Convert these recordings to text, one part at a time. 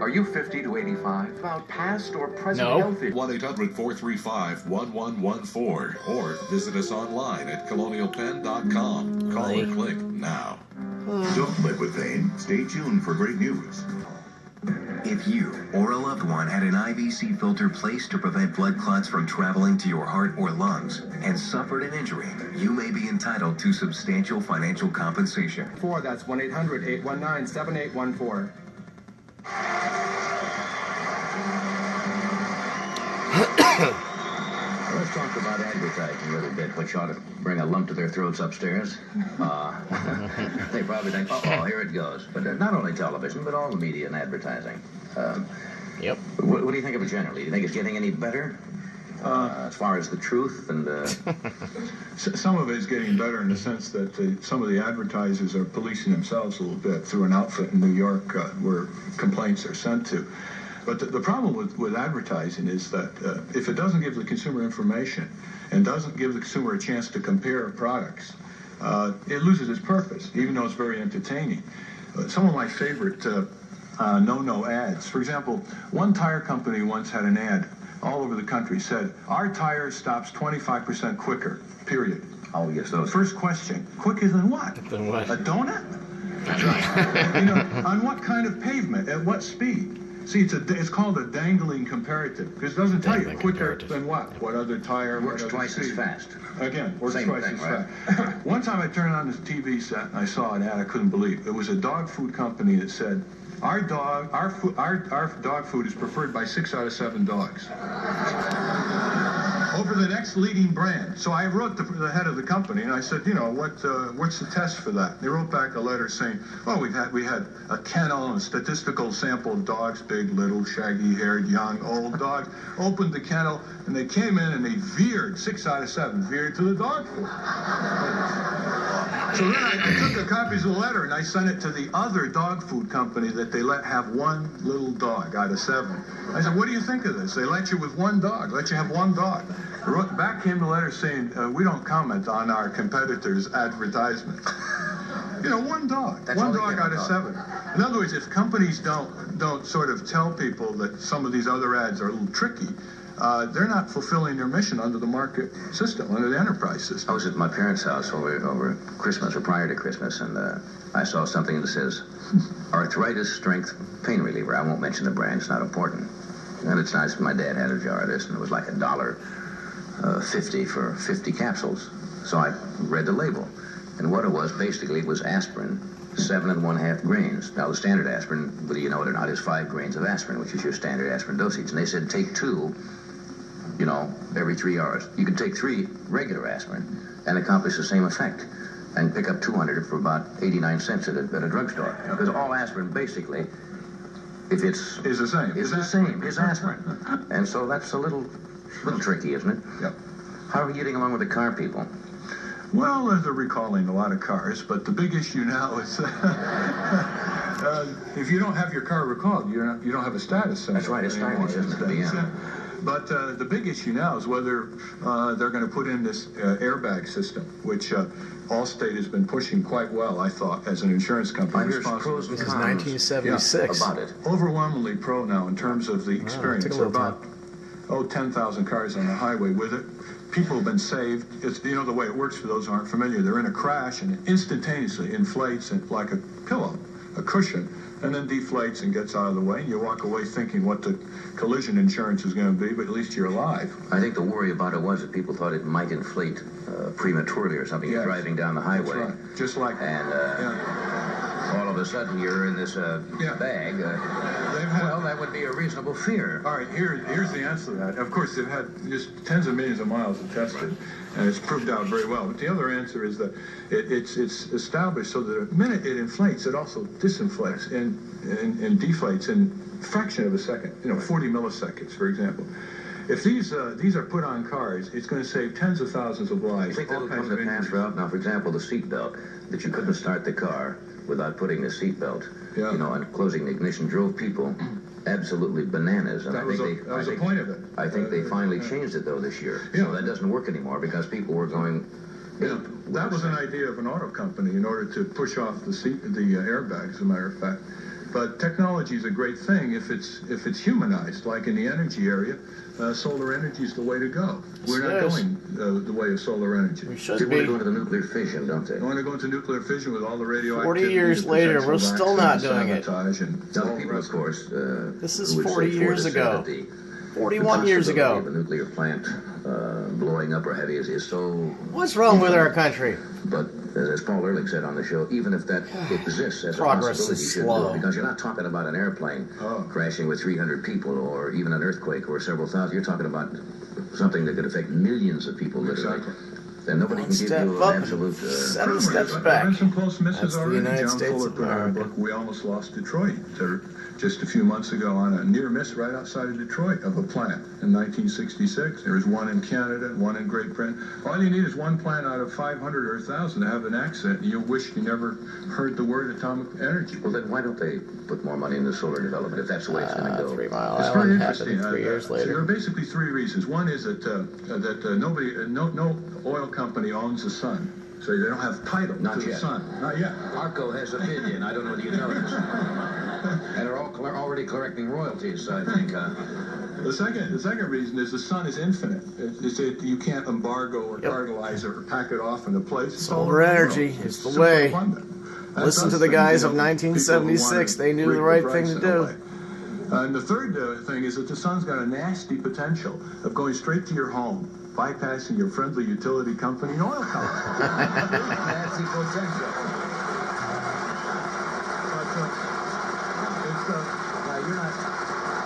Are you 50 to 85? About past or present No. health issues? 1-800-435-1114 or visit us online at colonialpenn.com. Call or click now. Don't live with pain. Stay tuned for great news. If you or a loved one had an IVC filter placed to prevent blood clots from traveling to your heart or lungs and suffered an injury, you may be entitled to substantial financial compensation. That's 1-800-819-7814. Let's talk about advertising a little bit, which ought to bring a lump to their throats upstairs. They probably think, oh, here it goes. But not only television, but all the media and advertising. Yep. What do you think of it generally? Do you think it's getting any better? As far as the truth and... Some of it is getting better in the sense that some of the advertisers are policing themselves a little bit through an outfit in New York where complaints are sent to. But the problem with advertising is that if it doesn't give the consumer information and doesn't give the consumer a chance to compare products, it loses its purpose, even though it's very entertaining. Some of my favorite no-no ads. For example, one tire company once had an ad all over the country said, "Our tire stops 25% quicker, period." Oh, yes, those. First question, quicker than what? Than what? A donut? On what kind of pavement? At what speed? See, it's called a dangling comparative, because it doesn't tell you quicker than what? What other tire? Works twice as fast. Again, works Same twice thing, as right? fast. One time I turned on this TV set and I saw an ad I couldn't believe. It was a dog food company that said, our dog food is preferred by 6 out of 7 dogs over the next leading brand. So I wrote the head of the company and I said, you know, what's the test for that? They wrote back a letter saying, well, we had a kennel and a statistical sample of dogs, big, little, shaggy-haired, young, old dogs. Opened the kennel and they came in and they veered, 6 out of 7, veered to the dog food. So then I took the copies of the letter and I sent it to the other dog food company that they let have one little dog out of 7. I said, what do you think of this? They let you with one dog, let you have one dog. Back came the letter saying, we don't comment on our competitors' advertisement. You know, one dog. That's one dog out of 7. In other words, if companies don't sort of tell people that some of these other ads are a little tricky, they're not fulfilling their mission under the market system, under the enterprise system. I was at my parents' house over Christmas or prior to Christmas, and I saw something that says arthritis strength pain reliever. I won't mention the brand; it's not important. And it's nice. My dad had a jar of this, and it was like $1.50 for 50 capsules. So I read the label, and what it was basically was aspirin, 7 1/2 grains. Now the standard aspirin, whether you know it or not, is 5 grains of aspirin, which is your standard aspirin dosage. And they said take 2. You know, every 3 hours. You can take 3 regular aspirin and accomplish the same effect and pick up 200 for about 89 cents at a drugstore. Because all aspirin basically, if it's... Is the same. Is the same. Is aspirin. And so that's a little tricky, isn't it? Yep. How are we getting along with the car people? Well, they're recalling a lot of cars, but the big issue now is if you don't have your car recalled, you don't have a status symbol. That's right, it's stylish, isn't it? Yeah. But the big issue now is whether they're going to put in this airbag system, which Allstate has been pushing quite well, I thought, as an insurance company. This is 1976. about it. Overwhelmingly pro now in terms of the experience. Took a little about 10,000 cars on the highway with it. People have been saved. It's, you know, the way it works, for those who aren't familiar, they're in a crash and it instantaneously inflates it like a pillow, a cushion, and then deflates and gets out of the way, and you walk away thinking what the collision insurance is going to be, but at least you're alive. I think the worry about it was that people thought it might inflate prematurely or something. You're driving down the highway. That's right. Just like and all of a sudden you're in this bag. Well, that would be a reasonable fear. All right, here's the answer to that. Of course, they've had just tens of millions of miles of tested, and it's proved out very well. But the other answer is that it's established so that the minute it inflates, it also disinflates and deflates in a fraction of a second, 40 milliseconds, for example. If these are put on cars, it's going to save tens of thousands of lives. You think that'll come to pass, Ralph? Now, for example, the seat belt, that you couldn't start the car without putting the seat belt, and closing the ignition, drove people absolutely bananas. And that was the point of it. I think they finally changed it, though, this year. So that doesn't work anymore because people were going... that was an idea of an auto company in order to push off the airbags, as a matter of fact. But technology is a great thing if it's humanized, like in the energy area. Solar energy is the way to go. We're not going the way of solar energy. We should They be. want to go into the nuclear fission, don't they? They want to go into nuclear fission with all the radioactivity. 40 years later, we're still not doing it. Now, the people, of course, This is who would 40 say years Ford ago. has said that 41 years ago. The nuclear plant blowing up or heavy is so... What's wrong with our country? But as Paul Ehrlich said on the show, even if that exists as Progress a possibility, is you should slow. do it, because you're not talking about an airplane crashing with 300 people or even an earthquake or several thousand. You're talking about something that could affect millions of people literally. And nobody can give you an absolute... 7 steps back. I've some close misses That's the already. United John States Fuller of put out a America. book, We Almost Lost Detroit, just a few months ago on a near miss right outside of Detroit of a plant in 1966. There was one in Canada, one in Great Britain. All you need is one plant out of 500 or 1,000 to have an accident, and you'll wish you never heard the word atomic energy. Well, then why don't they put more money into solar development if that's the way it's going to go? 3 Mile It's very Island interesting. happened 3 years So there are later. basically 3 reasons. One is that no oil company owns the sun, so they don't have title Not to the yet. sun. Not yet. Arco has $1 billion. I don't know whether you know this. And they're all already collecting royalties, I think. The second reason is the sun is infinite. You can't embargo or cartelize it or pack it off into place. It's all Solar over the energy world. is the super way. abundant. That's Listen us to the things, guys you of know, 1976. people who They knew wanna the rig right price thing to in a do. way. And the third thing is that the sun's got a nasty potential of going straight to your home, bypassing your friendly utility company and oil company. Nasty potential.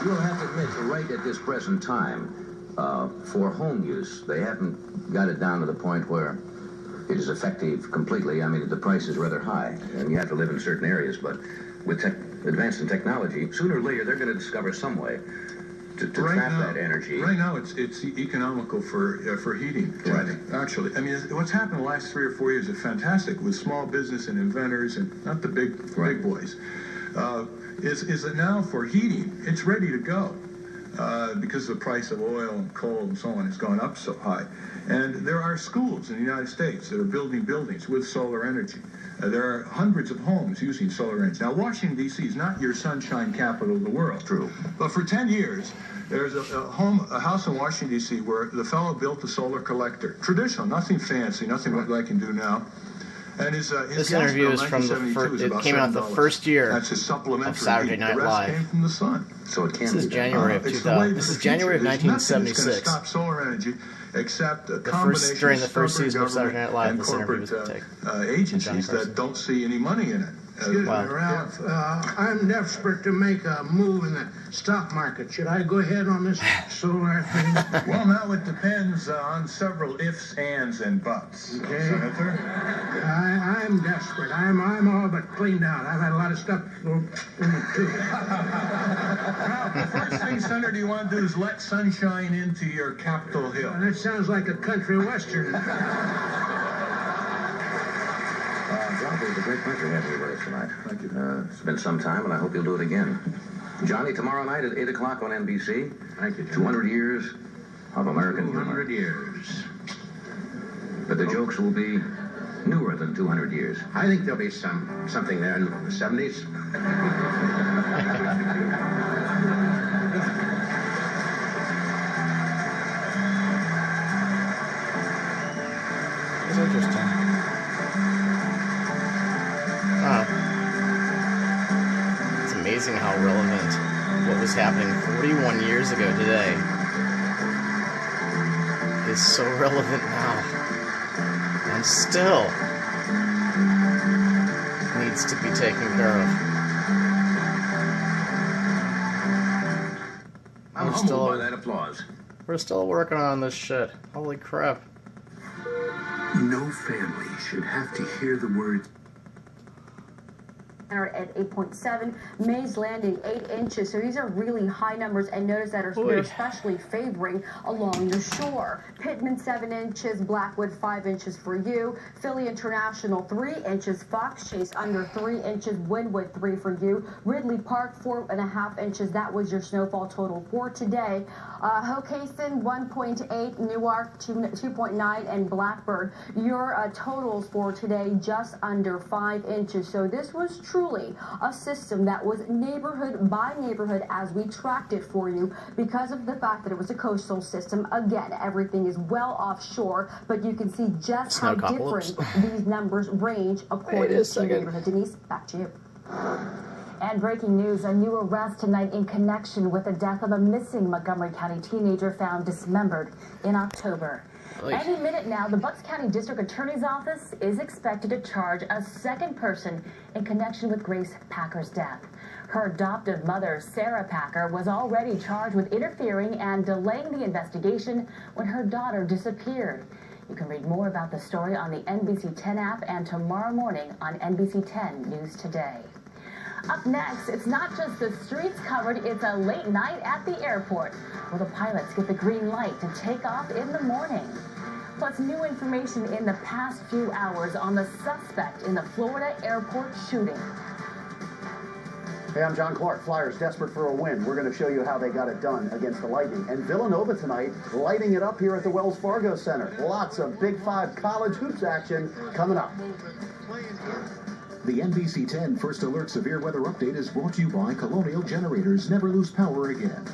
You'll have to admit, right at this present time, for home use, they haven't got it down to the point where it is effective completely. I mean, the price is rather high, and you have to live in certain areas, but with advance in technology, sooner or later, they're going to discover some way to trap that energy. Right now, it's economical for heating. Right. Actually, I mean, what's happened the last 3 or 4 years is fantastic with small business and inventors and not the big boys. Is that now for heating, it's ready to go because the price of oil and coal and so on has gone up so high. And there are schools in the United States that are building buildings with solar energy. There are hundreds of homes using solar energy. Now, Washington, D.C. is not your sunshine capital of the world. True. But for 10 years, there's a house in Washington, D.C. where the fellow built a solar collector. Traditional, nothing fancy, nothing what I can do now. And his This gas interview bill is from the 1972 is it about came out the $7. first year That's his supplementary of Saturday heat. Night The rest Live. came from the sun. So it can This is be January of It's the way 2000. of This the is January of future. There's nothing that's going to 1976. stop solar energy except a combination during the of first stubborn season of Saturday government Night Live, and this interview corporate was taken. agencies Johnny Carson. that don't see any money in it. Excuse me, Wow. Ralph. I'm desperate to make a move in the stock market. Should I go ahead on this solar thing? Well, now it depends on several ifs, ands, and buts, Okay. Senator. I'm desperate. I'm all but cleaned out. I've had a lot of stuff go in it, too. Well, the first thing, Senator, you want to do is let sunshine into your Capitol Hill. That sounds like a country western. John, it was a great pleasure having you with us tonight. Thank you. It's been some time, and I hope you'll do it again. Johnny, tomorrow night at 8 o'clock on NBC. Thank you, 200 years of American humor. 200 years. But the jokes will be newer than 200 years. I think there'll be something there in the 70s. It's interesting. It's amazing how relevant what was happening 41 years ago today is so relevant now. And still needs to be taken care of. I'm We're humbled still- by that applause. We're still working on this shit. Holy crap. No family should have to hear the words at 8.7, May's landing 8 inches. So these are really high numbers, and notice that they're especially favoring along the shore. Pittman 7 inches, Blackwood 5 inches for you, Philly International 3 inches, Fox Chase under 3 inches, Wynwood 3 for you, Ridley Park 4.5 inches. That was your snowfall total for today. Hockessin 1.8, Newark 2.9, and Blackbird. Your totals for today just under 5 inches. So this was true truly a system that was neighborhood by neighborhood as we tracked it for you because of the fact that it was a coastal system. Again, everything is well offshore, but you can see just how different these numbers range according to neighborhood. Denise, back to you. And breaking news, a new arrest tonight in connection with the death of a missing Montgomery County teenager found dismembered in October. Any minute now, the Bucks County District Attorney's Office is expected to charge a second person in connection with Grace Packer's death. Her adoptive mother, Sarah Packer, was already charged with interfering and delaying the investigation when her daughter disappeared. You can read more about the story on the NBC 10 app and tomorrow morning on NBC 10 News Today. Up next, it's not just the streets covered, it's a late night at the airport where the pilots get the green light to take off in the morning. Plus, new information in the past few hours on the suspect in the Florida airport shooting. Hey, I'm John Clark. Flyers desperate for a win. We're going to show you how they got it done against the Lightning. And Villanova tonight, lighting it up here at the Wells Fargo Center. Lots of Big Five college hoops action coming up. The NBC 10 First Alert Severe Weather Update is brought to you by Colonial Generators. Never lose power again.